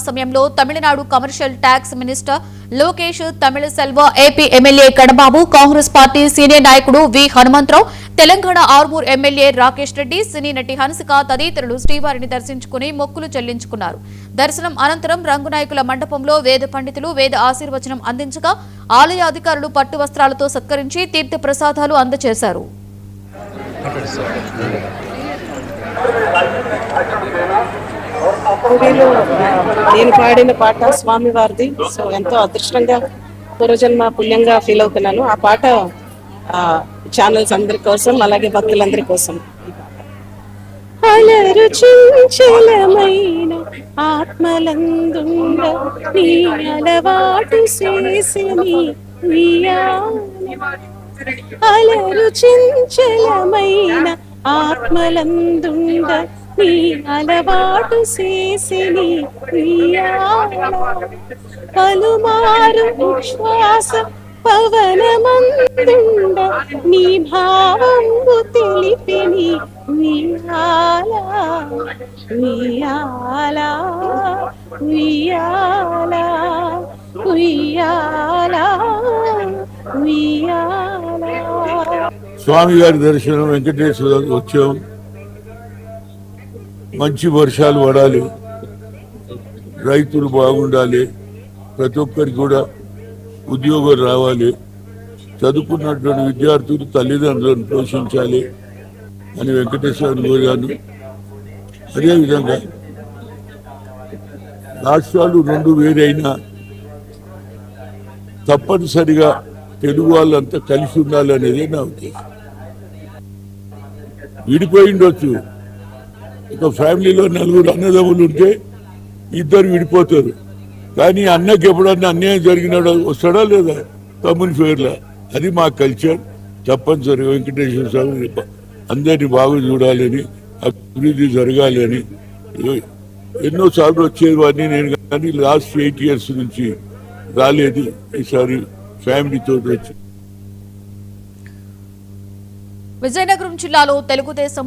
సమయంలో Tamil Nadu commercial tax minister Lokesh Tamil Selva, AP MLA Kadababu, Congress party senior నాయకుడు V Hanumantha Rao, Telangana Armoor MLA Rakesh Reddy, cine నటి హన్సిక తదితరులు శ్రీవారిని దర్శించుకుని మొక్కులు చెల్లించుకున్నారు. దర్శనం అనంతరం రంగునాయకుల మండపంలో వేద పండితులు వేద ఆశీర్వచనం అందించగా ఆలయ అధికారులు పట్టు వస్త్రాలతో సత్కరించి తీర్థ ప్రసాదాలు అందజేశారు. నేను పాడిన పాట స్వామి వారిది. సో ఎంతో అదృష్టంగా పూర్వజన్మ పుణ్యంగా ఫీల్ అవుతున్నాను. ఆ పాట ఛానల్స్ అందరి కోసం, అలాగే భక్తులందరి కోసం. అలరు చించలమైన ఆత్మలందుండ నీ అలవాటు చేసిని అలరు చించలమైన ఆత్మలందుండ నీ అలవాటు చేసిని పలుమారు విశ్వాస పవనమందుండ నీ భావంబు తెలిపిని వియాలా వియాలా వియాలా వియాలా వియాలా. స్వామి గారి దర్శనం వెంకటేశ్వర వచ్చాం. మంచి వర్షాలు పడాలి, రైతులు బాగుండాలి, ప్రతి ఒక్కరికి కూడా ఉద్యోగం రావాలి, చదువుకున్నటువంటి విద్యార్థులు తల్లిదండ్రులను పోషించాలి అని వెంకటేశ్వరుని కోరాను. అదేవిధంగా రాష్ట్రాలు రెండు వేరైనా తప్పనిసరిగా తెలుగు వాళ్ళంతా కలిసి ఉండాలి అనేది నా ఉద్దేశం. విడిపోయిండొచ్చు, ఒక ఫ్యామిలీలో నలుగురు అన్నదమ్ములు ఉంటే ఇద్దరు విడిపోతారు, కానీ అన్నకి ఎప్పుడన్నా అన్యాయం జరిగినాడో వస్తాడా లేదా తమ్ముని పేర్లా. అది మా కల్చర్. తప్పనిసరిగా వెంకటేశ్వర స్వామి అందరినీ బాగా చూడాలని, అభివృద్ధి జరగాలని ఎన్నోసార్లు వచ్చేవాడిని నేను, కానీ లాస్ట్ 8 years నుంచి రాలేదు. ఈసారి ఫ్యామిలీతో వచ్చి. విజయనగరం జిల్లాలో తెలుగుదేశం